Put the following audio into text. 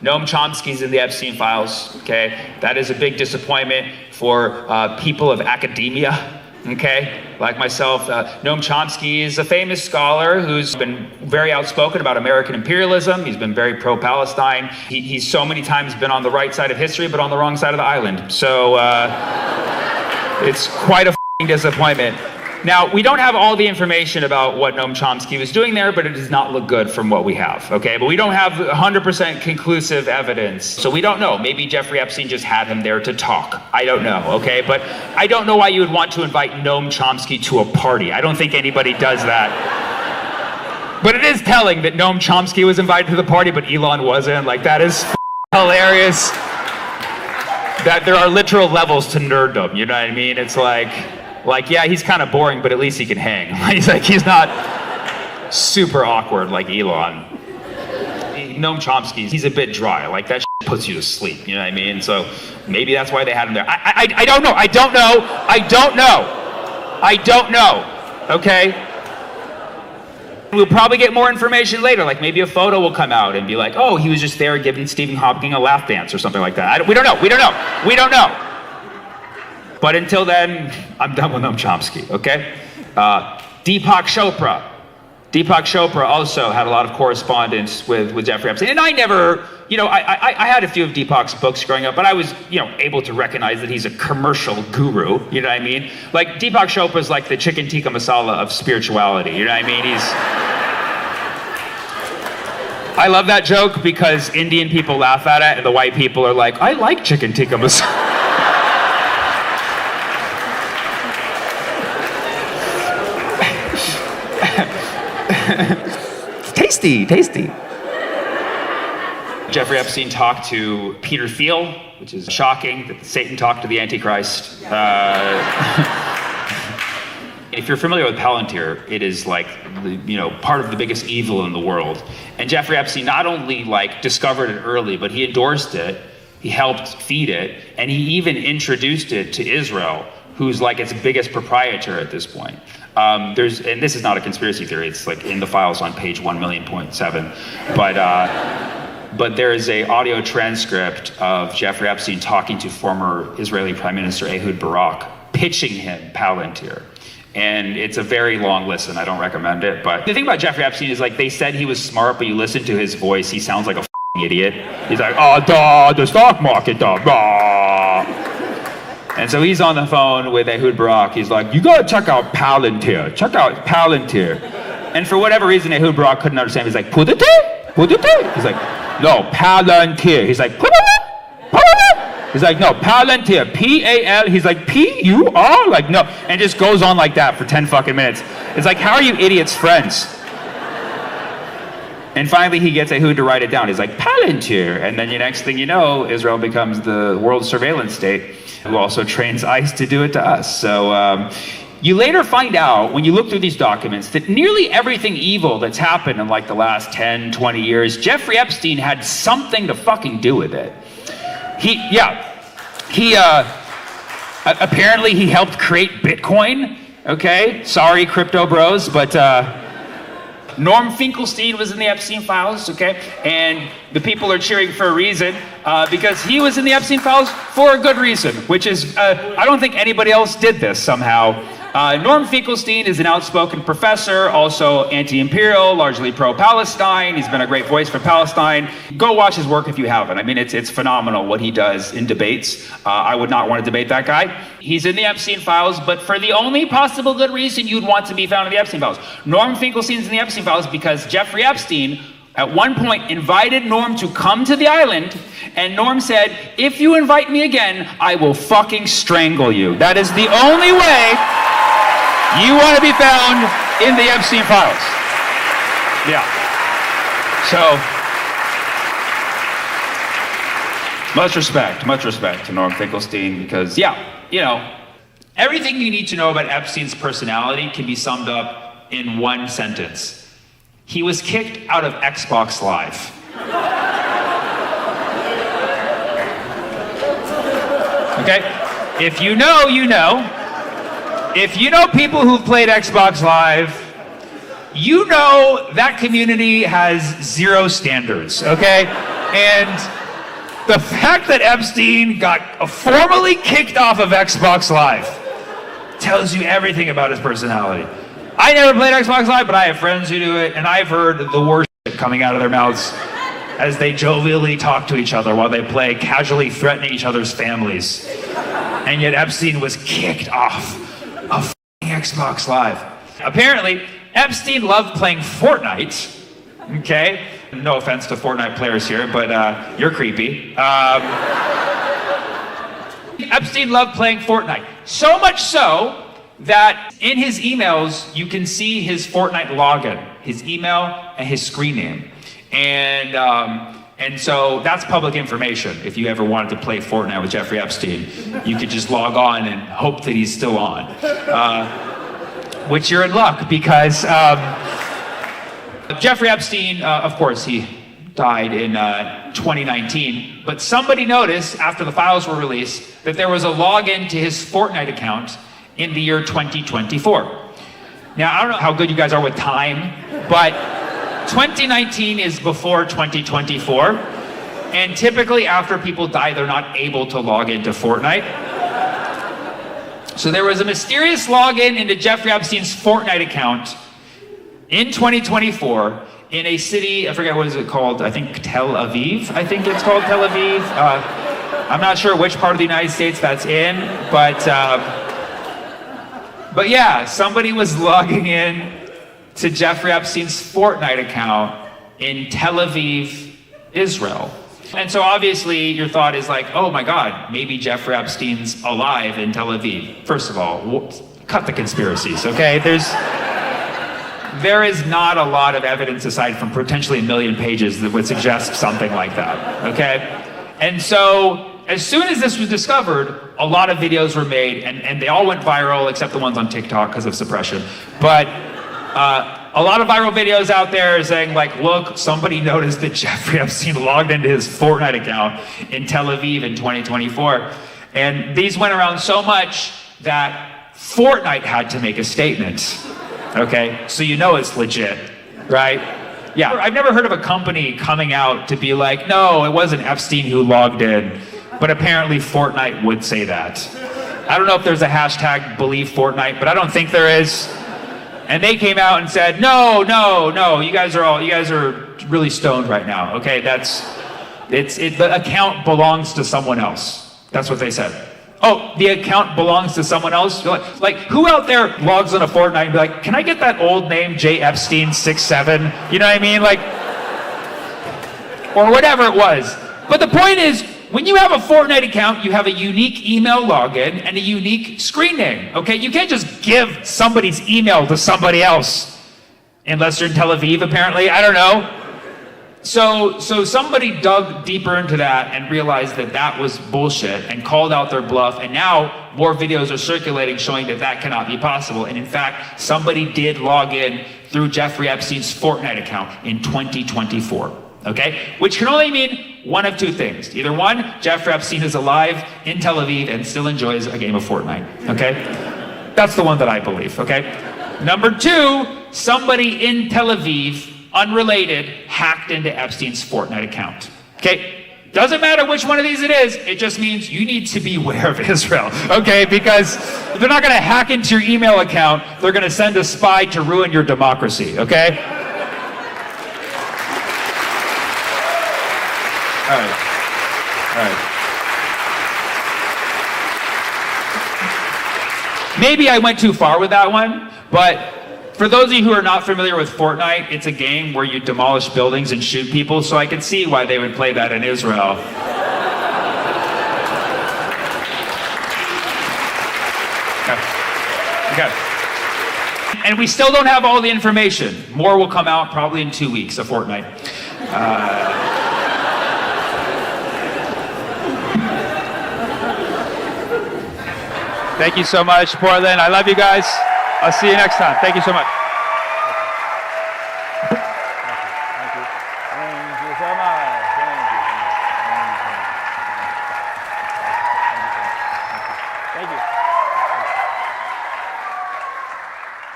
Noam Chomsky's in the Epstein files, okay? That is a big disappointment for people of academia, okay? Like myself, Noam Chomsky is a famous scholar who's been very outspoken about American imperialism. He's been very pro-Palestine. He's so many times been on the right side of history, but on the wrong side of the island. So it's quite a disappointment. Now, we don't have all the information about what Noam Chomsky was doing there, but it does not look good from what we have, okay? But we don't have 100% conclusive evidence, so we don't know. Maybe Jeffrey Epstein just had him there to talk. I don't know, okay? But I don't know why you would want to invite Noam Chomsky to a party. I don't think anybody does that. But it is telling that Noam Chomsky was invited to the party, but Elon wasn't. Like, that is hilarious. That there are literal levels to nerddom, you know what I mean? It's like, yeah, he's kind of boring, but at least he can hang. He's not super awkward like Elon. Noam Chomsky, he's a bit dry. Like, that puts you to sleep, you know what I mean? So maybe that's why they had him there. I don't know, okay? We'll probably get more information later, like maybe a photo will come out and be like, oh, he was just there giving Stephen Hawking a laugh dance or something like that. We don't know. But until then, I'm done with Noam Chomsky, okay? Deepak Chopra. Deepak Chopra also had a lot of correspondence with Jeffrey Epstein. And I never, I had a few of Deepak's books growing up, but I was, able to recognize that he's a commercial guru, you know what I mean? Like, Deepak Chopra is like the chicken tikka masala of spirituality, you know what I mean? I love that joke because Indian people laugh at it and the white people are like, I like chicken tikka masala. It's tasty. Jeffrey Epstein talked to Peter Thiel, which is shocking that Satan talked to the Antichrist. If you're familiar with Palantir, it is like, part of the biggest evil in the world. And Jeffrey Epstein not only discovered it early, but he endorsed it, he helped feed it, and he even introduced it to Israel, who's its biggest proprietor at this point. And this is not a conspiracy theory, it's in the files on page 1,000,000.7, but there is a audio transcript of Jeffrey Epstein talking to former Israeli Prime Minister Ehud Barak, pitching him Palantir. And it's a very long listen, I don't recommend it, but the thing about Jeffrey Epstein is they said he was smart, but you listen to his voice, he sounds like a idiot. He's like, the stock market, And so he's on the phone with Ehud Barak. He's like, you gotta check out Palantir. And for whatever reason, Ehud Barak couldn't understand. He's like, Pudite? He's like, no, Palantir. He's like, Palantir? He's like, no, Palantir, P-A-L. He's like, P-U-R? Like, no. And just goes on like that for 10 fucking minutes. It's like, how are you idiots friends? And finally, he gets Ehud to write it down. He's like, Palantir. And then the next thing you know, Israel becomes the world surveillance state, who also trains ICE to do it to us. So you later find out, when you look through these documents, that nearly everything evil that's happened in the last 10, 20 years, Jeffrey Epstein had something to fucking do with it. Apparently he helped create Bitcoin, okay? Sorry, crypto bros, but Norm Finkelstein was in the Epstein files, okay? And the people are cheering for a reason, because he was in the Epstein files for a good reason, which is, I don't think anybody else did this somehow. Norm Finkelstein is an outspoken professor, also anti-imperial, largely pro-Palestine. He's been a great voice for Palestine. Go watch his work if you haven't. I mean, it's phenomenal what he does in debates. I would not want to debate that guy. He's in the Epstein files, but for the only possible good reason you'd want to be found in the Epstein files. Norm Finkelstein's in the Epstein files because Jeffrey Epstein at one point invited Norm to come to the island, and Norm said, if you invite me again, I will fucking strangle you. That is the only way you want to be found in the Epstein files. Yeah. So, much respect to Norm Finkelstein, because, everything you need to know about Epstein's personality can be summed up in one sentence. He was kicked out of Xbox Live. Okay? If you know, you know. If you know people who've played Xbox Live, you know that community has zero standards, okay? And the fact that Epstein got formally kicked off of Xbox Live tells you everything about his personality. I never played Xbox Live, but I have friends who do it, and I've heard the worst shit coming out of their mouths as they jovially talk to each other while they play, casually threatening each other's families. And yet Epstein was kicked off of Xbox Live. Apparently, Epstein loved playing Fortnite. Okay? No offense to Fortnite players here, but you're creepy. Epstein loved playing Fortnite. So much so that in his emails, you can see his Fortnite login, his email and his screen name. And so that's public information. If you ever wanted to play Fortnite with Jeffrey Epstein, you could just log on and hope that he's still on. Which you're in luck, because Jeffrey Epstein, of course, he died in 2019, but somebody noticed after the files were released that there was a login to his Fortnite account in the year 2024. Now, I don't know how good you guys are with time, but 2019 is before 2024, and typically after people die, they're not able to log into Fortnite. So there was a mysterious login into Jeffrey Epstein's Fortnite account in 2024 in a city, I forget what is it called, I think Tel Aviv, I think it's called Tel Aviv. I'm not sure which part of the United States that's in, but yeah, somebody was logging in to Jeffrey Epstein's Fortnite account in Tel Aviv, Israel. And so obviously your thought is like, oh my God, maybe Jeffrey Epstein's alive in Tel Aviv. First of all, cut the conspiracies, okay? There is not a lot of evidence aside from potentially 1 million pages that would suggest something like that, okay? And so as soon as this was discovered, a lot of videos were made, and they all went viral except the ones on TikTok because of suppression. But a lot of viral videos out there saying like, look, somebody noticed that Jeffrey Epstein logged into his Fortnite account in Tel Aviv in 2024. And these went around so much that Fortnite had to make a statement. Okay, so you know it's legit, right? Yeah, I've never heard of a company coming out to be like, no, it wasn't Epstein who logged in, but apparently Fortnite would say that. I don't know if there's a hashtag believe Fortnite, but I don't think there is. And they came out and said, no, you guys are really stoned right now. Okay, the account belongs to someone else. That's what they said. Oh, the account belongs to someone else? Like who out there logs on a Fortnite and be like, can I get that old name, J. Epstein 67? You know what I mean? Like, or whatever it was. But the point is, when you have a Fortnite account, you have a unique email login and a unique screen name, okay? You can't just give somebody's email to somebody else, unless you're in Tel Aviv, apparently, I don't know. So somebody dug deeper into that and realized that that was bullshit and called out their bluff, and now more videos are circulating showing that that cannot be possible. And in fact, somebody did log in through Jeffrey Epstein's Fortnite account in 2024, okay? Which can only mean one of two things. Either one, Jeffrey Epstein is alive in Tel Aviv and still enjoys a game of Fortnite, okay? That's the one that I believe, okay? Number two, somebody in Tel Aviv, unrelated, hacked into Epstein's Fortnite account. Okay? Doesn't matter which one of these it is, it just means you need to be aware of Israel, okay? Because they're not gonna hack into your email account, they're gonna send a spy to ruin your democracy, okay? All right. Maybe I went too far with that one, but for those of you who are not familiar with Fortnite, it's a game where you demolish buildings and shoot people, so I can see why they would play that in Israel. Okay. And we still don't have all the information. More will come out probably in 2 weeks of Fortnite. Thank you so much, Portland. I love you guys. I'll see you next time. Thank you so much.